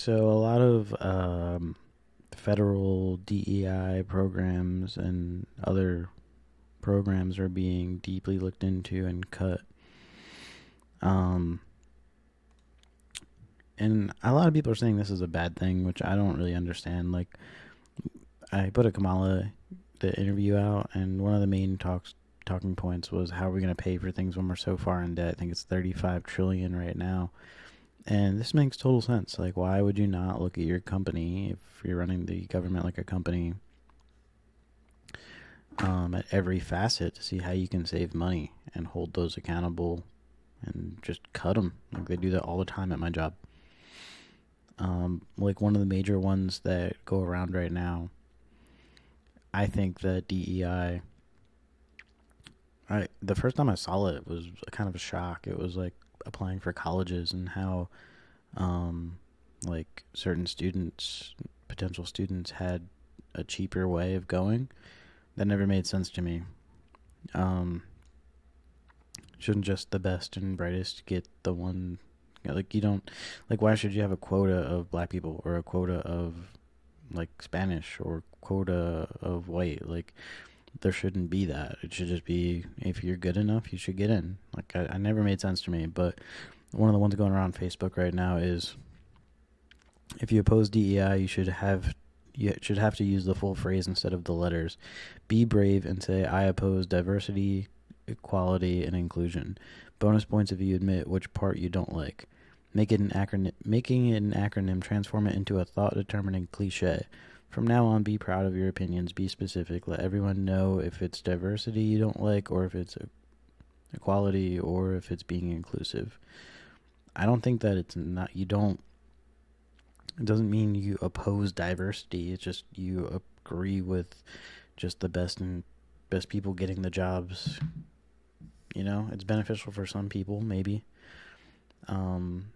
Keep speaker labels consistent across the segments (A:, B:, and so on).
A: So a lot of federal DEI programs and other programs are being deeply looked into and cut. Um, and a lot of people are saying this is a bad thing, which I don't really understand. Like, I put a Kamala the interview out, and one of the main talking points was how are we going to pay for things when we're so far in debt. I think it's 35 trillion right now. And this makes total sense. Like, why would you not look at your company if you're running the government like a company at every facet to see how you can save money and hold those accountable and just cut them? Like, they do that all the time at my job. Like, one of the major ones that go around right now, I think that DEI. The first time I saw it was a kind of a shock. It was like applying for colleges and how um, like certain students, potential students, had a cheaper way of going. That never made sense to me. Um, shouldn't just the best and brightest get the one? Like, you don't, like, why should you have a quota of black people or a quota of like Spanish or quota of white? Like, there shouldn't be that. It should just be if you're good enough, you should get in. Like, I never made sense to me. But one of the ones going around Facebook right now is if you oppose DEI, you should have to use the full phrase instead of the letters. Be brave and say I oppose diversity, equality, and inclusion. Bonus points if you admit which part you don't like. Make it an acronym. Making it an acronym, transform it into a thought-determining cliche. From now on, be proud of your opinions. Be specific. Let everyone know if it's diversity you don't like, or if it's equality, or if it's being inclusive. I don't think that it's not. You don't. It doesn't mean you oppose diversity. It's just you agree with just the best people getting the jobs. You know, it's beneficial for some people, maybe. Um,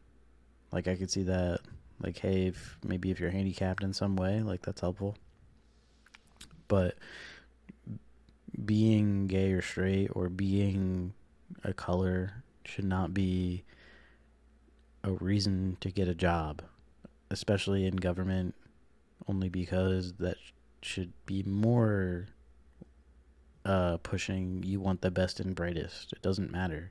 A: like, I could see that. Like, hey, if you're handicapped in some way, like, that's helpful. But being gay or straight or being a color should not be a reason to get a job, especially in government, only because that should be more pushing you want the best and brightest. It doesn't matter.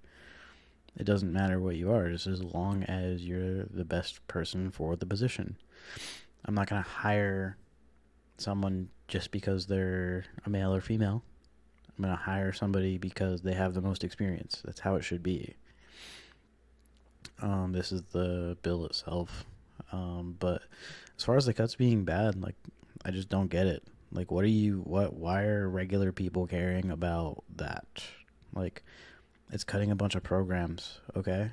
A: It doesn't matter what you are, just as long as you're the best person for the position. I'm not going to hire someone just because they're a male or female. I'm going to hire somebody because they have the most experience. That's how it should be. This is the bill itself. But as far as the cuts being bad, like, I just don't get it. Like, why are regular people caring about that? Like, it's cutting a bunch of programs, okay?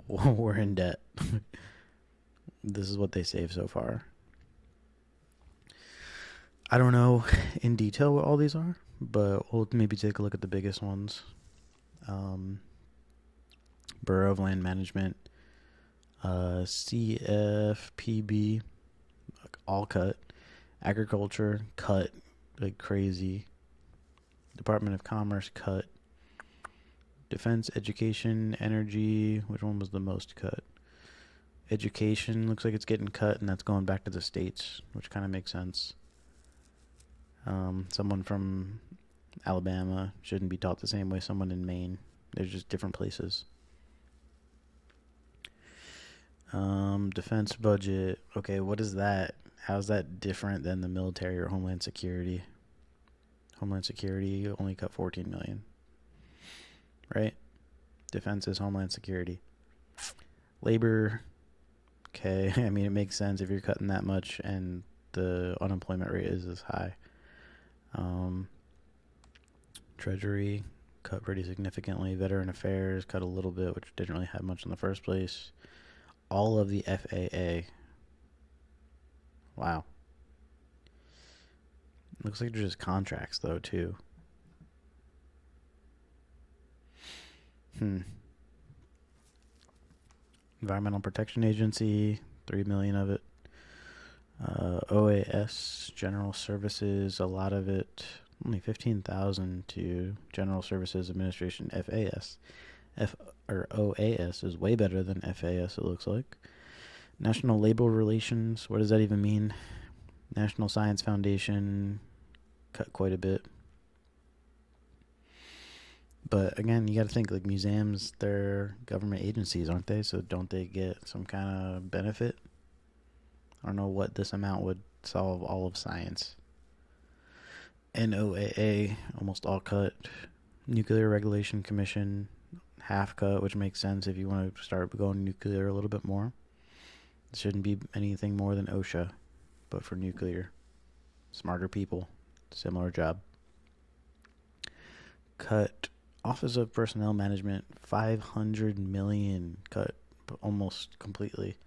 A: We're in debt. This is what they save so far. I don't know in detail what all these are, but we'll maybe take a look at the biggest ones. Um, Bureau of Land Management, CFPB, all cut. Agriculture, cut like crazy. Department of Commerce, cut. Defense, Education, Energy, which one was the most cut? Education looks like it's getting cut, and that's going back to the states, which kind of makes sense. Someone from Alabama shouldn't be taught the same way someone in Maine. They're just different places. Defense budget. Okay, what is that? How's that different than the military or Homeland Security? Homeland Security only cut 14 million, right? Defense is Homeland Security. Labor. Okay, I mean, it makes sense if you're cutting that much and the unemployment rate is as high. Um, Treasury cut pretty significantly. Veteran Affairs cut a little bit, which didn't really have much in the first place. All of the FAA. Wow. Looks like they're just contracts, though, too. Hmm. Environmental Protection Agency, 3 million of it. OAS, General Services, a lot of it. Only 15,000 to General Services Administration, FAS. F or OAS is way better than FAS, it looks like. National Labor Relations, what does that even mean? National Science Foundation cut quite a bit. But again, you got to think like museums, they're government agencies, aren't they? So don't they get some kind of benefit? I don't know what this amount would solve all of science. NOAA, almost all cut. Nuclear Regulation Commission, half cut, which makes sense if you want to start going nuclear a little bit more. It shouldn't be anything more than OSHA, but for nuclear. Smarter people, similar job. Cut Office of Personnel Management, 500 million cut almost completely.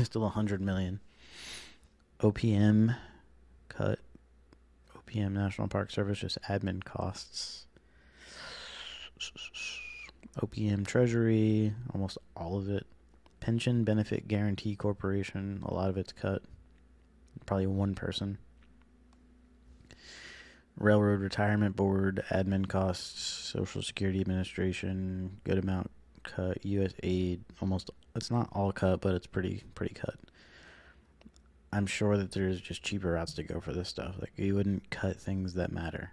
A: Still 100 million. OPM cut. OPM National Park Service, just admin costs. OPM Treasury, almost all of it. Pension Benefit Guarantee Corporation, a lot of it's cut. Probably one person. Railroad Retirement Board, admin costs, Social Security Administration, good amount cut. U.S. aid, almost, it's not all cut, but it's pretty cut. I'm sure that there's just cheaper routes to go for this stuff. Like, you wouldn't cut things that matter.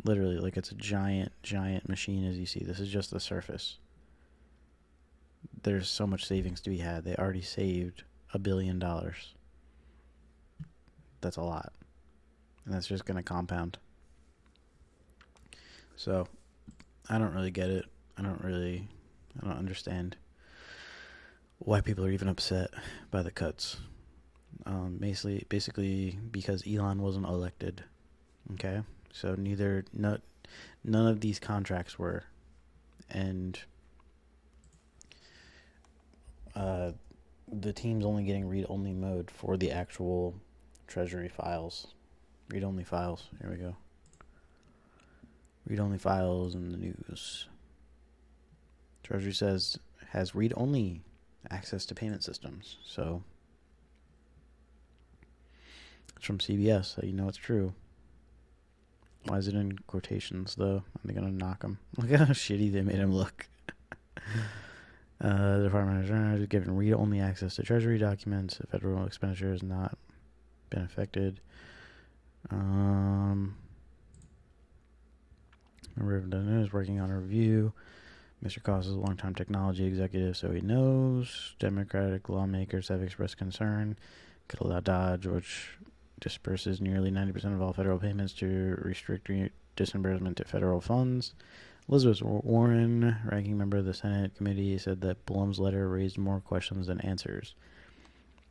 A: Literally, like, it's a giant machine, as you see. This is just the surface. There's so much savings to be had. They already saved $1 billion. That's a lot. And that's just going to compound. So, I don't really get it. I don't understand why people are even upset by the cuts. Basically because Elon wasn't elected. Okay? So none of these contracts were. And the team's only getting read-only mode for the actual Treasury files. Read-only files. Here we go. Read-only files in the news. Treasury says has read-only access to payment systems. So it's from CBS, so you know it's true. Why is it in quotations, though? Are they going to knock him? Look at how shitty they made him look. The Department of Treasury is given read-only access to Treasury documents. The federal expenditure has not been affected. Member of the news working on a review. Mr. Koss is a longtime technology executive, so he knows. Democratic lawmakers have expressed concern. Could allow Dodge, which disperses nearly 90% of all federal payments, to restrict disbursement to federal funds. Elizabeth Warren, ranking member of the Senate committee, said that Blum's letter raised more questions than answers.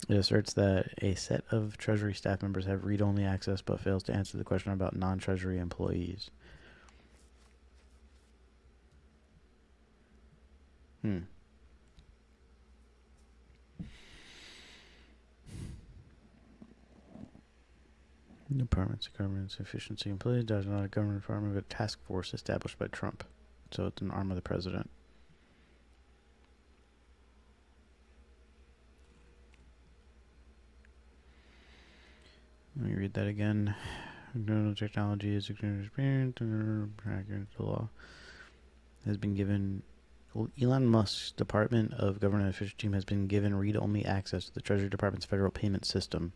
A: It asserts that a set of Treasury staff members have read-only access but fails to answer the question about non-Treasury employees. Departments of government efficiency employees. Dodge is not a government department, but a task force established by Trump. So it's an arm of the president. Let me read that again. Technology is experienced and the law has been given. Elon Musk's Department of Government Efficiency team has been given read-only access to the Treasury Department's federal payment system.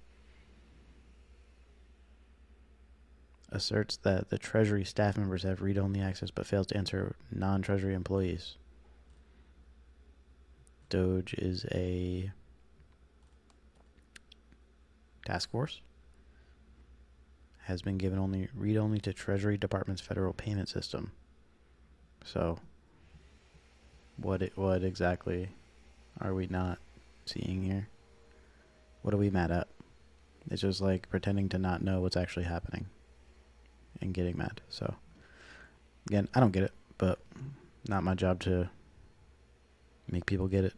A: Asserts that the Treasury staff members have read-only access but fails to answer non-Treasury employees. Doge is a task force. Has been given read-only to Treasury Department's federal payment system. So, what exactly are we not seeing here? What are we mad at? It's just like pretending to not know what's actually happening and getting mad. So, again, I don't get it, but not my job to make people get it.